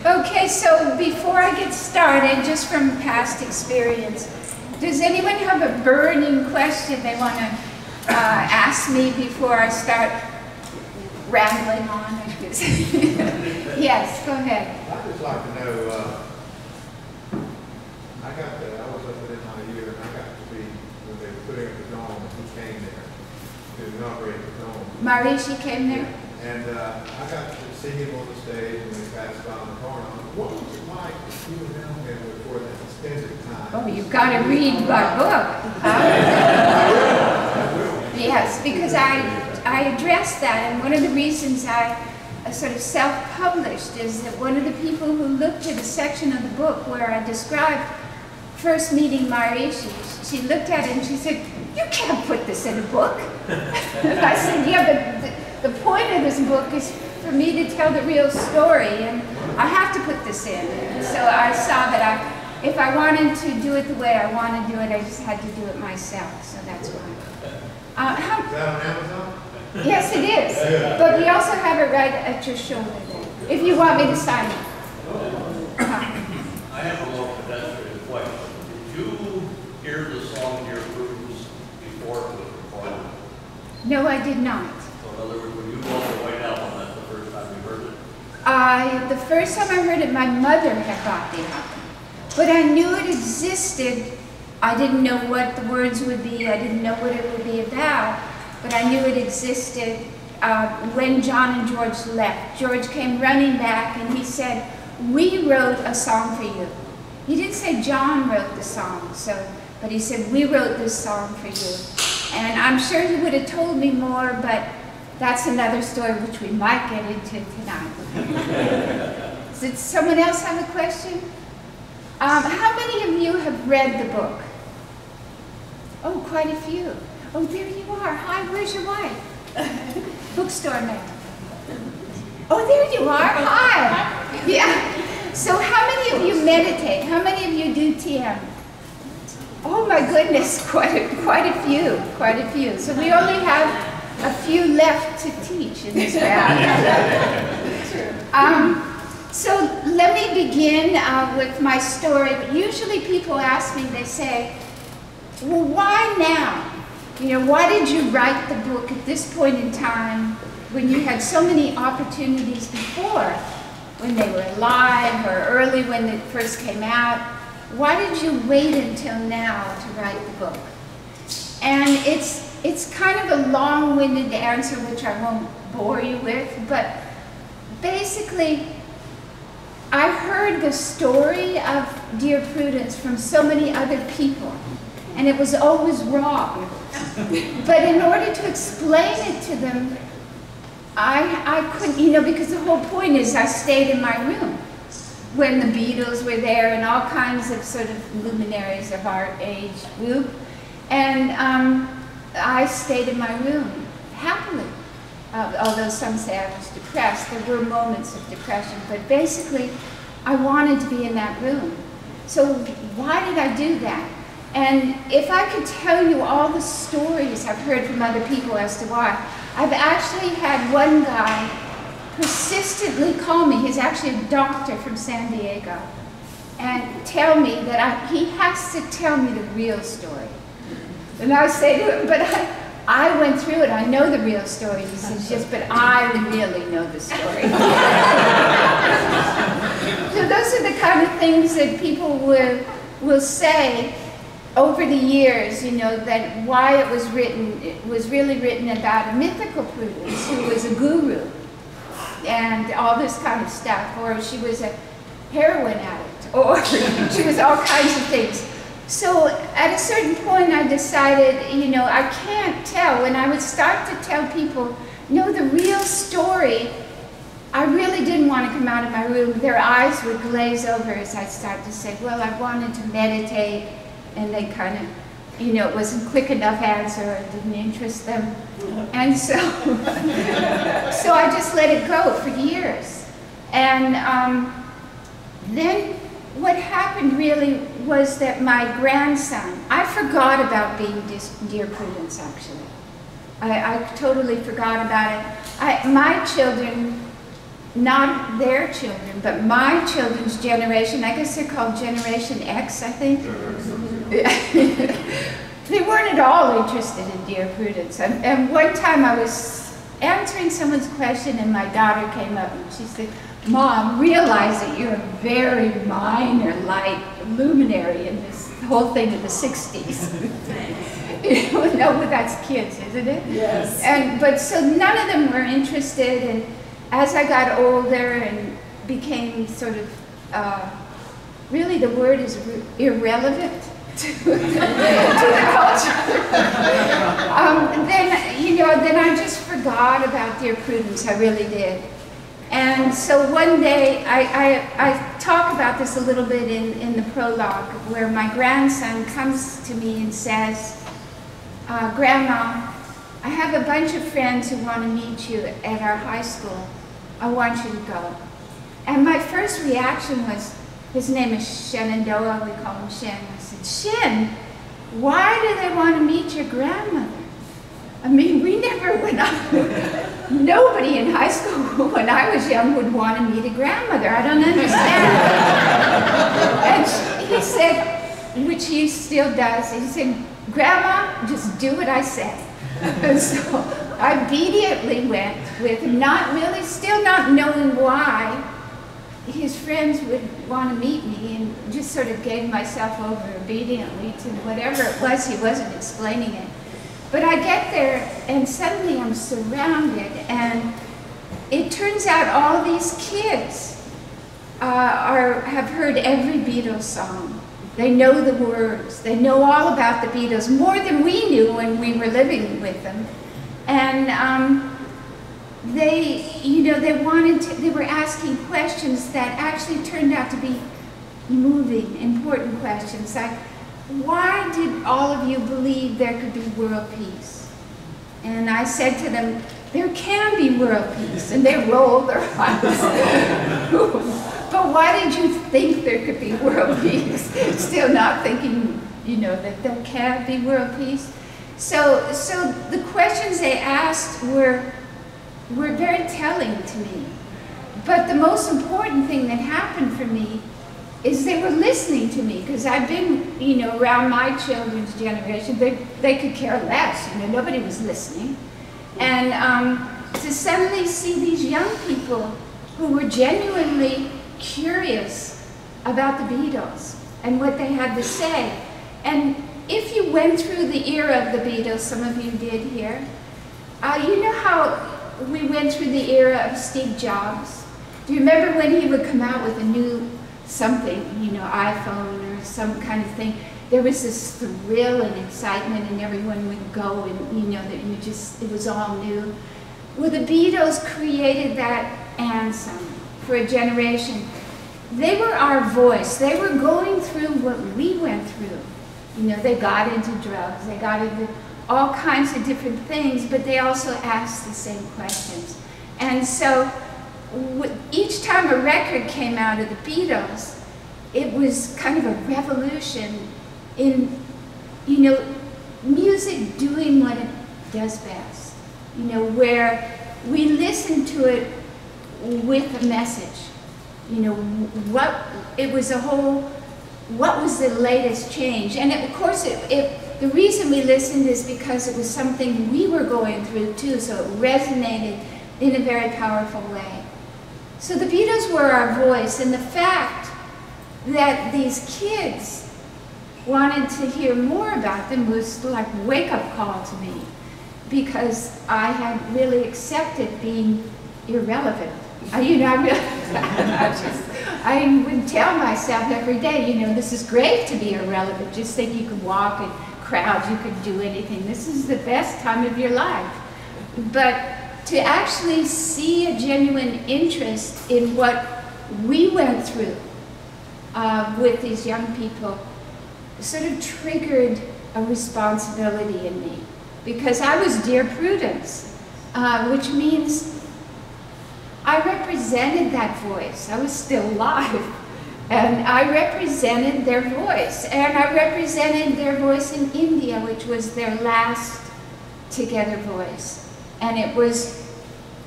Okay, so before I get started, just from past experience, does anyone have a burning question they want to ask me before I start rambling on? Yes, go ahead. I'd just like to know, I was up there not a year, and I got to be, when they were putting up the dome, who came there to inaugurate the dome. Marishi came there? And I got to see him on the stage when he passed by the corner. What was it like to see him there for that extended time? Oh, you've got to read my book. Yes, because I addressed that, and one of the reasons I sort of self-published is that one of the people who looked at a section of the book where I described first meeting Marishi, she looked at it and she said, "You can't put this in a book." And I said, "Yeah, but the point of this book is for me to tell the real story, and I have to put this in." And so I saw that if I wanted to do it the way I want to do it, I just had to do it myself. So that's why. Is that on Amazon? Yes, it is. But we also have it right at your shoulder there, if you want me to sign it. I have a more pedestrian question. Did you hear the song Dear Prudence before it was recorded? No, I did not. So in other words, when you bought the White Album, that's the first time you heard it? The first time I heard it, my mother had bought the album. But I knew it existed. I didn't know what the words would be. I didn't know what it would be about. But I knew it existed when John and George left. George came running back and he said, "We wrote a song for you." He didn't say John wrote the song, but he said, "We wrote this song for you." And I'm sure he would have told me more, but that's another story which we might get into tonight. Did someone else have a question? How many of you have read the book? Oh, quite a few. Oh, there you are. Hi, where's your wife? Bookstore man. Oh, there you are. Hi. Yeah. So how many of you meditate? How many of you do TM? Oh my goodness, quite a few. So we only have a few left to teach in this round. So let me begin with my story. Usually people ask me, they say, "Well, why now? You know, why did you write the book at this point in time when you had so many opportunities before, when they were alive or early when it first came out? Why did you wait until now to write the book?" And it's kind of a long-winded answer, which I won't bore you with, but basically, I heard the story of Dear Prudence from so many other people, and it was always wrong. But in order to explain it to them, I couldn't, because the whole point is I stayed in my room when the Beatles were there and all kinds of sort of luminaries of our age group. And I stayed in my room happily. Although some say I was depressed, there were moments of depression, but basically I wanted to be in that room. So why did I do that? And if I could tell you all the stories I've heard from other people as to why, I've actually had one guy persistently call me, he's actually a doctor from San Diego, and tell me that he has to tell me the real story. And I say to him, "But I went through it, I know the real story." He says, "Yes, but I really know the story." So those are the kind of things that people will say over the years, that why it was really written about a mythical Prudence who was a guru and all this kind of stuff, or she was a heroin addict, or she was all kinds of things. So at a certain point I decided, I can't tell. When I would start to tell people, no, the real story, I really didn't want to come out of my room. Their eyes would glaze over as I started to say, well, I wanted to meditate, and they kind of, it wasn't quick enough answer, it didn't interest them. And so, so I just let it go for years. And then what happened really was that my grandson, I forgot about being Dear Prudence, actually. I totally forgot about it. My children not their children, but my children's generation, I guess they're called Generation X, I think. They weren't at all interested in Dear Prudence. And one time I was answering someone's question and my daughter came up and she said, Mom, realize that you're a very minor light luminary in this whole thing of the 60s. No, but that's kids, isn't it? Yes. But so none of them were interested, and as I got older and became sort of, really the word is irrelevant to the culture. Then I just forgot about Dear Prudence, I really did. And so one day, I talk about this a little bit in the prologue, where my grandson comes to me and says, Grandma, I have a bunch of friends who want to meet you at our high school. I want you to go. And my first reaction was, his name is Shenandoah, we call him Shen. I said, Shen, why do they want to meet your grandmother? I mean, we never went up. Nobody in high school when I was young would want to meet a grandmother. I don't understand. And he said, which he still does, he said, Grandma, just do what I say. And so I immediately went with him, still not knowing why his friends would want to meet me, and just sort of gave myself over obediently to whatever it was. He wasn't explaining it. But I get there, and suddenly I'm surrounded, and it turns out all these kids have heard every Beatles song. They know the words. They know all about the Beatles, more than we knew when we were living with them. And they were asking questions that actually turned out to be moving, important questions, like, why did all of you believe there could be world peace? And I said to them, there can be world peace. And they rolled their eyes. But why did you think there could be world peace? Still not thinking, that there can be world peace. So the questions they asked were very telling to me. But the most important thing that happened for me is they were listening to me, because I've been, around my children's generation. They could care less, nobody was listening. And to suddenly see these young people who were genuinely curious about the Beatles and what they had to say. And if you went through the era of the Beatles, some of you did here, you know how we went through the era of Steve Jobs? Do you remember when he would come out with a new something, iPhone or some kind of thing? There was this thrill and excitement, and everyone would go, and it was all new. Well, the Beatles created that anthem for a generation. They were our voice. They were going through what we went through. They got into drugs, they got into all kinds of different things, but they also asked the same questions. And so each time a record came out of the Beatles, it was kind of a revolution in, music doing what it does best. Where we listen to it with a message. What was the latest change? And of course, the reason we listened is because it was something we were going through too, so it resonated in a very powerful way. So the Beatles were our voice, and the fact that these kids wanted to hear more about them was like a wake-up call to me, because I had really accepted being irrelevant. I would tell myself every day, this is great to be irrelevant. Just think you could walk in crowds, you could do anything. This is the best time of your life. But to actually see a genuine interest in what we went through with these young people sort of triggered a responsibility in me. Because I was Dear Prudence, which means I represented that voice. I was still alive. And I represented their voice. And I represented their voice in India, which was their last together voice. And it was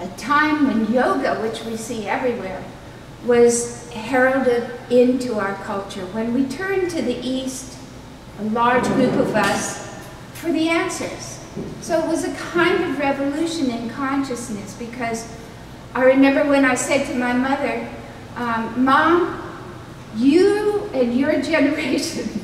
a time when yoga, which we see everywhere, was heralded into our culture. When we turned to the East, a large group of us, for the answers. So it was a kind of revolution in consciousness, because I remember when I said to my mother, Mom, you and your generation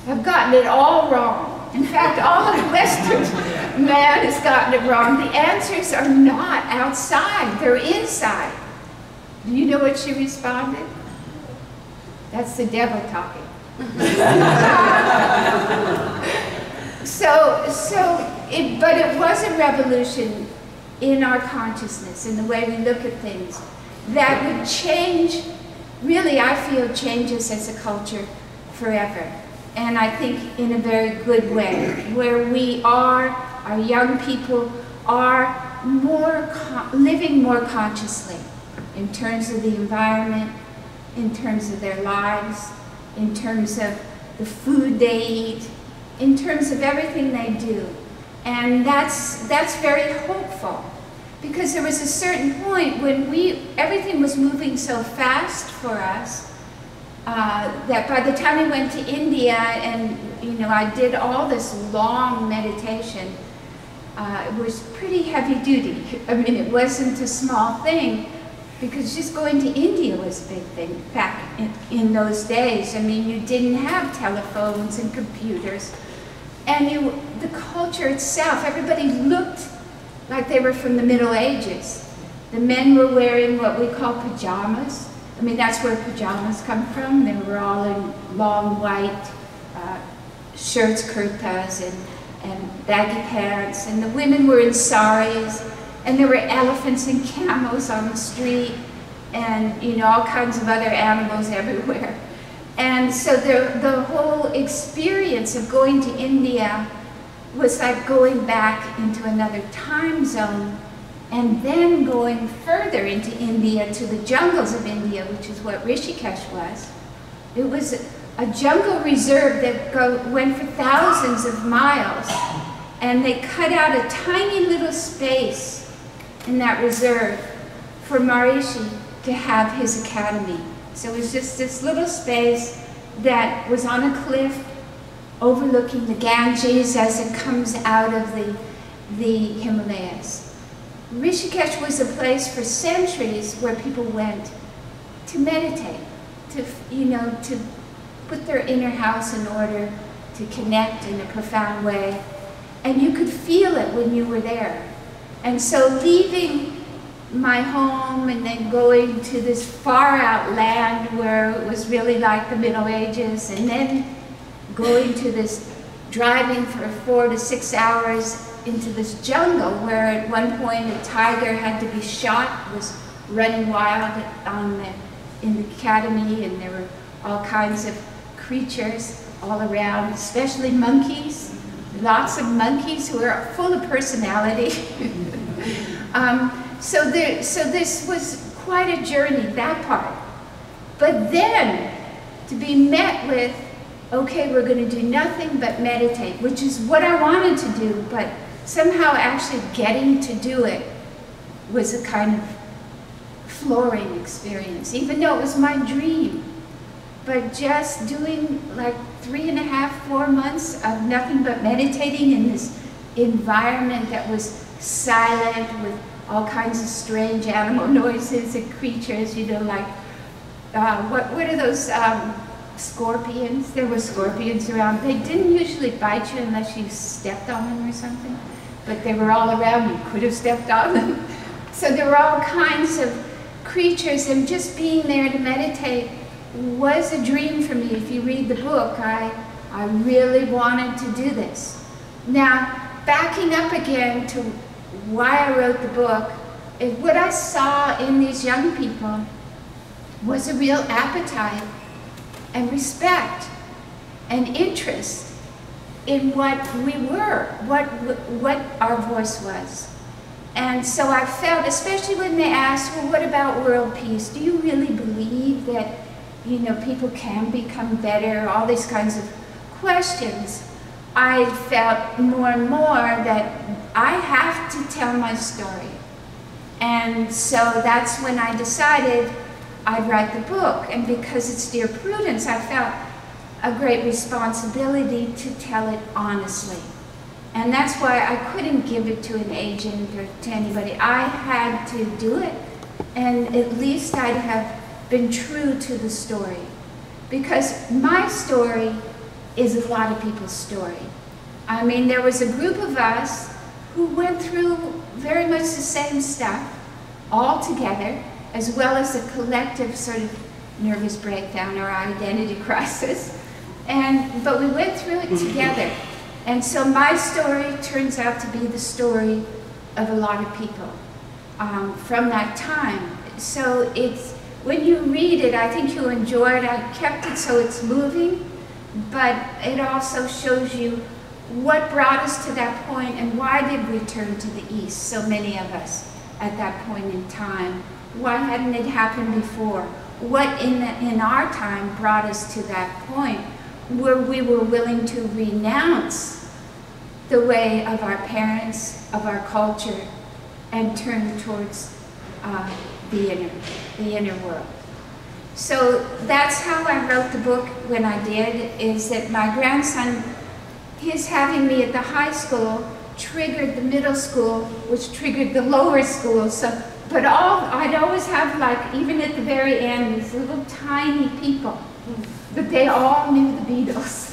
have gotten it all wrong. In fact, all of the Western man has gotten it wrong. The answers are not outside, they're inside. Do you know what she responded? That's the devil talking. But it was a revolution in our consciousness, in the way we look at things, that would change, really I feel changes as a culture forever. And I think in a very good way, where we are, our young people are living more consciously in terms of the environment, in terms of their lives, in terms of the food they eat, in terms of everything they do. And that's very hopeful, because there was a certain point when everything was moving so fast for us that by the time we went to India, and I did all this long meditation, it was pretty heavy duty. I mean, it wasn't a small thing, because just going to India was a big thing back in those days. I mean, you didn't have telephones and computers. And the culture itself, everybody looked like they were from the Middle Ages. The men were wearing what we call pajamas. I mean, that's where pajamas come from. They were all in long white shirts, kurtas, and baggy pants. And the women were in saris. And there were elephants and camels on the street, and all kinds of other animals everywhere. And so the whole experience of going to India was like going back into another time zone, and then going further into India to the jungles of India, which is what Rishikesh was. It was a jungle reserve that went for thousands of miles, and they cut out a tiny little space in that reserve for Maharishi to have his academy. So it was just this little space that was on a cliff overlooking the Ganges as it comes out of the Himalayas. Rishikesh was a place for centuries where people went to meditate, to put their inner house in order, to connect in a profound way. And you could feel it when you were there. And so leaving my home and then going to this far out land where it was really like the Middle Ages, and then going to this, driving for 4 to 6 hours into this jungle where at one point a tiger had to be shot, was running wild in the academy, and there were all kinds of creatures all around, especially monkeys. Lots of monkeys who are full of personality. So this was quite a journey, that part. But then, to be met with, okay, we're going to do nothing but meditate, which is what I wanted to do, but somehow actually getting to do it was a kind of flooring experience, even though it was my dream. But just doing like 3.5, 4 months of nothing but meditating in this environment that was silent, with all kinds of strange animal noises and creatures, like, what are those scorpions? There were scorpions around. They didn't usually bite you unless you stepped on them or something, but they were all around. You could have stepped on them. So there were all kinds of creatures, and just being there to meditate was a dream for me. If you read the book, I really wanted to do this. Now, backing up again to why I wrote the book, what I saw in these young people was a real appetite and respect and interest in what we were, what our voice was. And so I felt, especially when they asked, well, what about world peace? Do you really believe that, people can become better? All these kinds of questions. I felt more and more that I have to tell my story. And so that's when I decided I'd write the book. And because it's Dear Prudence, I felt a great responsibility to tell it honestly. And that's why I couldn't give it to an agent or to anybody. I had to do it, and at least I'd have been true to the story. Because my story is a lot of people's story. I mean, there was a group of us who went through very much the same stuff all together, as well as a collective sort of nervous breakdown or identity crisis. But we went through it together. And so my story turns out to be the story of a lot of people from that time. So it's, when you read it, I think you'll enjoy it. I kept it so it's moving, but it also shows you what brought us to that point and why did we turn to the East, so many of us, at that point in time. Why hadn't it happened before? What in our time brought us to that point where we were willing to renounce the way of our parents, of our culture, and turn towards the inner world. So that's how I wrote the book when I did, is that my grandson, his having me at the high school triggered the middle school, which triggered the lower school. So, but I'd always have, like, even at the very end, these little tiny people, but they all knew the Beatles.